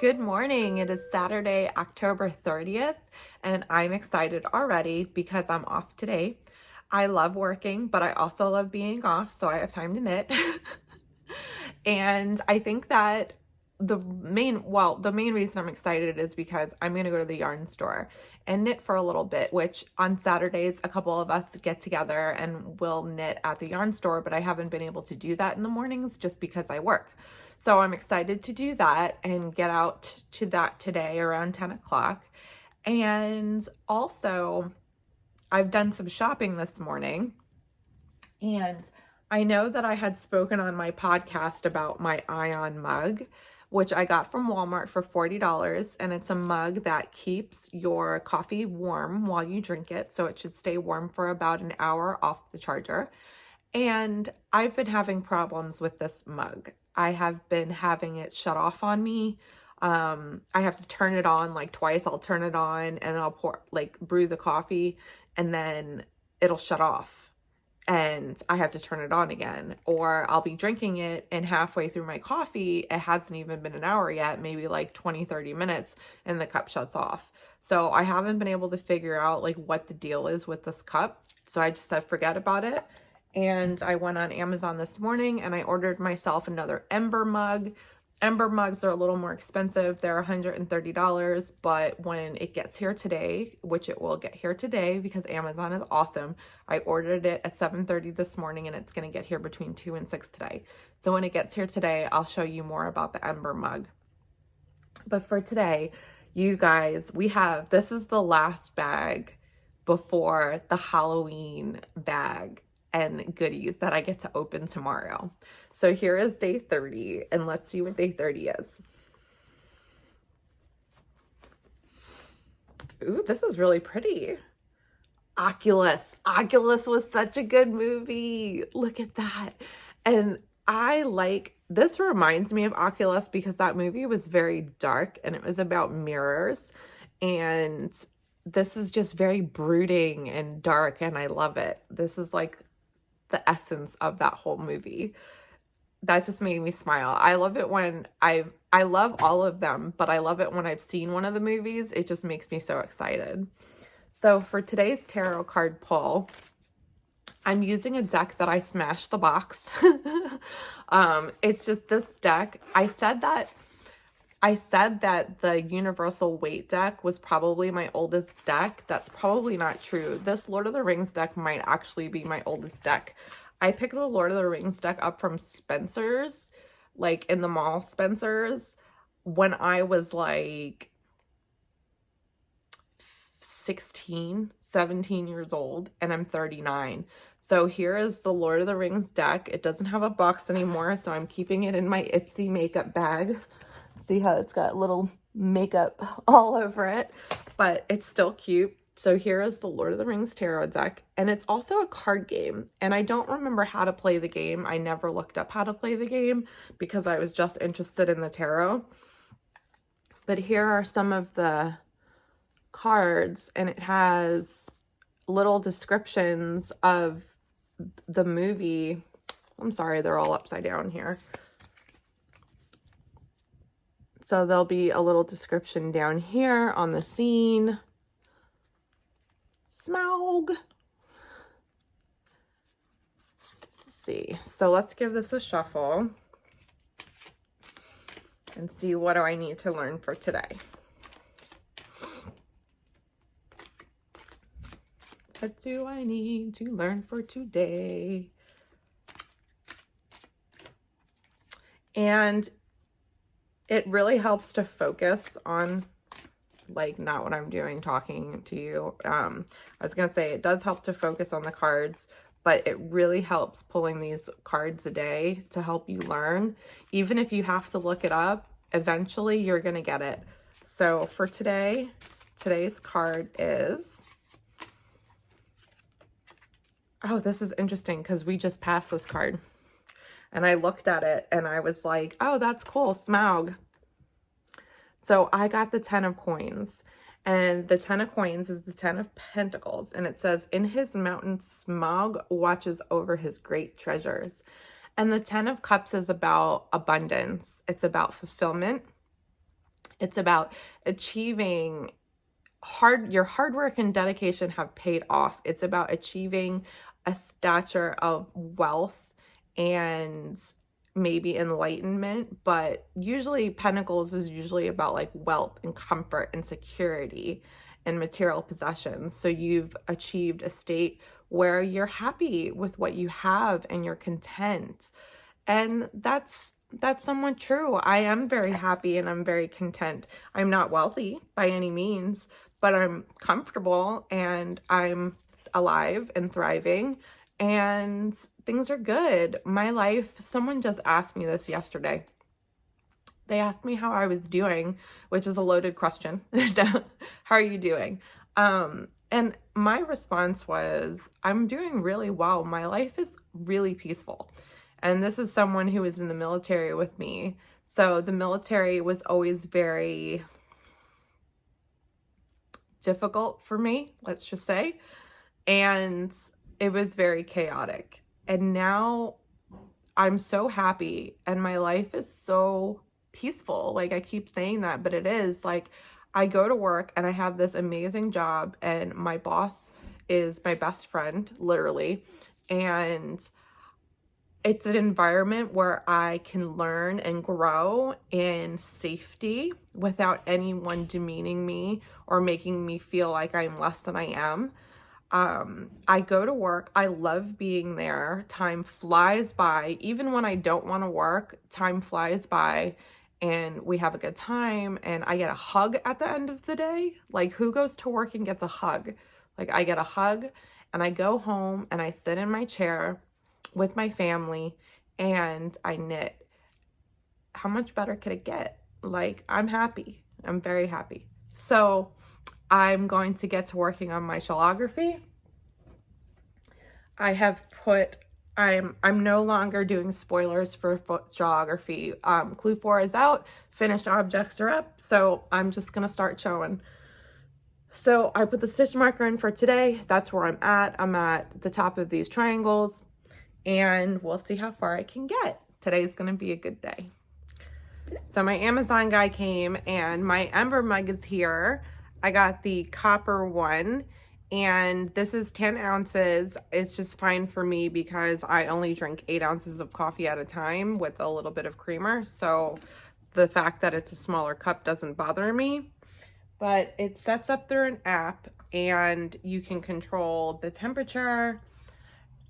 Good morning. It is Saturday, October 30th, and I'm excited already because I'm off today. I love working, but I also love being off, so I have time to knit. And I think that the main reason I'm excited is because I'm going to go to the yarn store and knit for a little bit, which on Saturdays, a couple of us get together and we'll knit at the yarn store, but I haven't been able to do that in the mornings just because I work. So I'm excited to do that and get out to that today around 10 o'clock. And also, I've done some shopping this morning, and I know that I had spoken on my podcast about my Ion mug, which I got from Walmart for $40. And it's a mug that keeps your coffee warm while you drink it. So it should stay warm for about an hour off the charger. And I've been having problems with this mug. I have been having it shut off on me. I have to turn it on like twice. I'll turn it on and I'll brew the coffee, and then it'll shut off and I have to turn it on again. Or I'll be drinking it and halfway through my coffee, it hasn't even been an hour yet, maybe like 20-30 minutes, and the cup shuts off. So I haven't been able to figure out like what the deal is with this cup. So I just said forget about it. And I went on Amazon this morning and I ordered myself another Ember mug. Ember mugs are a little more expensive. They're $130, but when it gets here today, which it will get here today because Amazon is awesome, I ordered it at 7:30 this morning and it's going to get here between 2 and 6 today. So when it gets here today, I'll show you more about the Ember mug. But for today, you guys, this is the last bag before the Halloween bag and goodies that I get to open tomorrow. So here is day 30, and let's see what day 30 is. Ooh, this is really pretty. Oculus. Oculus was such a good movie. Look at that. And this reminds me of Oculus because that movie was very dark and it was about mirrors. And this is just very brooding and dark, and I love it. This is like the essence of that whole movie. That just made me smile. I love it when I love all of them, but I love it when I've seen one of the movies. It just makes me so excited. So for today's tarot card pull, I'm using a deck that I smashed the box. It's just this deck. I said that the Universal Weight deck was probably my oldest deck. That's probably not true. This Lord of the Rings deck might actually be my oldest deck. I picked the Lord of the Rings deck up from Spencer's, like in the mall Spencer's, when I was like 16, 17 years old, and I'm 39. So here is the Lord of the Rings deck. It doesn't have a box anymore, so I'm keeping it in my Ipsy makeup bag. See how it's got little makeup all over it, but it's still cute. So here is the Lord of the Rings tarot deck, and it's also a card game, and I don't remember how to play the game. I never looked up how to play the game because I was just interested in the tarot. But here are some of the cards, and it has little descriptions of the movie. I'm sorry, they're all upside down here. So there'll be a little description down here on the scene. Smaug. Let's see. So let's give this a shuffle and see what do I need to learn for today. What do I need to learn for today? And it really helps to focus on like not what I'm doing talking to you. I was gonna say it does help to focus on the cards, but it really helps pulling these cards a day to help you learn. Even if you have to look it up, eventually you're gonna get it. So for today's card is, oh, this is interesting because we just passed this card and I looked at it and I was like, oh, that's cool, Smaug. So I got the 10 of coins, and the 10 of coins is the 10 of pentacles, and it says, in his mountain, Smaug watches over his great treasures. And the 10 of cups is about abundance. It's about fulfillment. It's about achieving your hard work and dedication have paid off. It's about achieving a stature of wealth and maybe enlightenment, but usually Pentacles is usually about like wealth and comfort and security and material possessions. So you've achieved a state where you're happy with what you have and you're content. And that's somewhat true. I am very happy and I'm very content. I'm not wealthy by any means, but I'm comfortable and I'm alive and thriving and things are good. My life, someone just asked me this yesterday. They asked me how I was doing, which is a loaded question. How are you doing? And my response was, I'm doing really well. My life is really peaceful. And this is someone who was in the military with me. So the military was always very difficult for me, let's just say. And it was very chaotic. And now I'm so happy and my life is so peaceful. Like I keep saying that, but it is like I go to work and I have this amazing job and my boss is my best friend, literally. And it's an environment where I can learn and grow in safety without anyone demeaning me or making me feel like I'm less than I am. I go to work. I love being there. Time flies by. Even when I don't want to work, time flies by and we have a good time and I get a hug at the end of the day. Like who goes to work and gets a hug? Like I get a hug and I go home and I sit in my chair with my family and I knit. How much better could it get? Like I'm happy. I'm very happy. So I'm going to get to working on my shellography. I have put, I'm no longer doing spoilers for shellography. Clue 4 is out, finished objects are up, so I'm just gonna start showing. So I put the stitch marker in for today. That's where I'm at. I'm at the top of these triangles and we'll see how far I can get. Today's gonna be a good day. So my Amazon guy came and my Ember mug is here. I got the copper one and this is 10 ounces. It's just fine for me because I only drink 8 ounces of coffee at a time with a little bit of creamer. So the fact that it's a smaller cup doesn't bother me. But it sets up through an app and you can control the temperature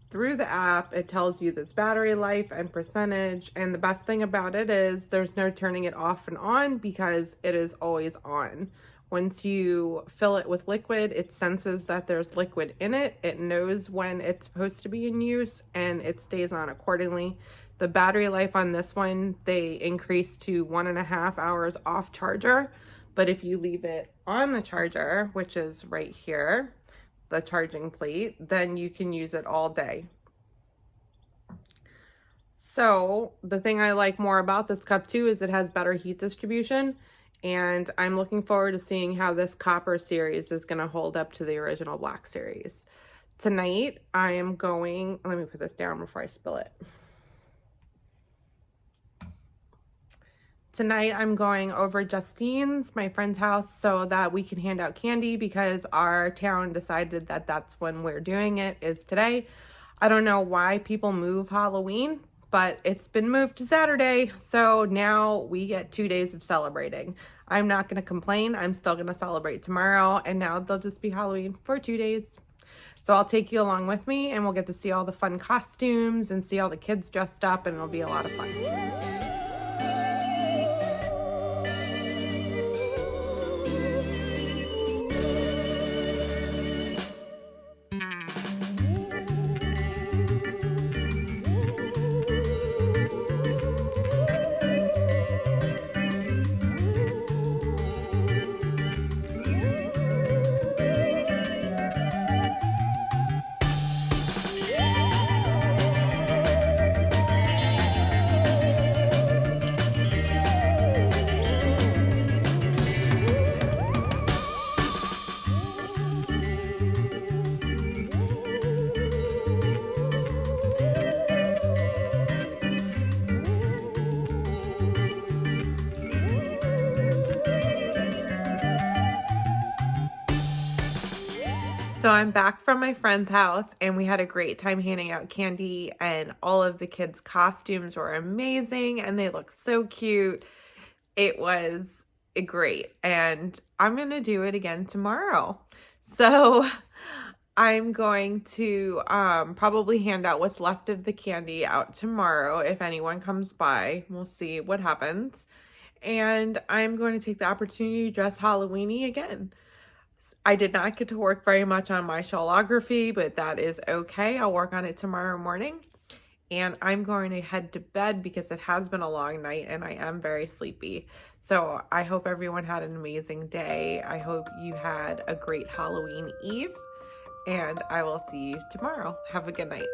through the app. It tells you this battery life and percentage. And the best thing about it is there's no turning it off and on because it is always on. Once you fill it with liquid, it senses that there's liquid in it. It knows when it's supposed to be in use and it stays on accordingly. The battery life on this one, they increase to 1.5 hours off charger. But if you leave it on the charger, which is right here, the charging plate, then you can use it all day. So the thing I like more about this cup too is it has better heat distribution. And I'm looking forward to seeing how this copper series is going to hold up to the original black series. Tonight, I am going, let me put this down before I spill it. Tonight, I'm going over Justine's, my friend's house, so that we can hand out candy because our town decided that that's when we're doing it, is today. I don't know why people move Halloween, but it's been moved to Saturday, so now we get 2 days of celebrating. I'm not going to complain. I'm still going to celebrate tomorrow, and now they'll just be Halloween for 2 days. So I'll take you along with me, and we'll get to see all the fun costumes and see all the kids dressed up, and it'll be a lot of fun. So I'm back from my friend's house and we had a great time handing out candy, and all of the kids' costumes were amazing and they look so cute. It was great, and I'm going to do it again tomorrow. So I'm going to probably hand out what's left of the candy out tomorrow if anyone comes by. We'll see what happens. And I'm going to take the opportunity to dress Halloweeny again. I did not get to work very much on my shawlography, but that is okay. I'll work on it tomorrow morning. And I'm going to head to bed because it has been a long night and I am very sleepy. So I hope everyone had an amazing day. I hope you had a great Halloween Eve, and I will see you tomorrow. Have a good night.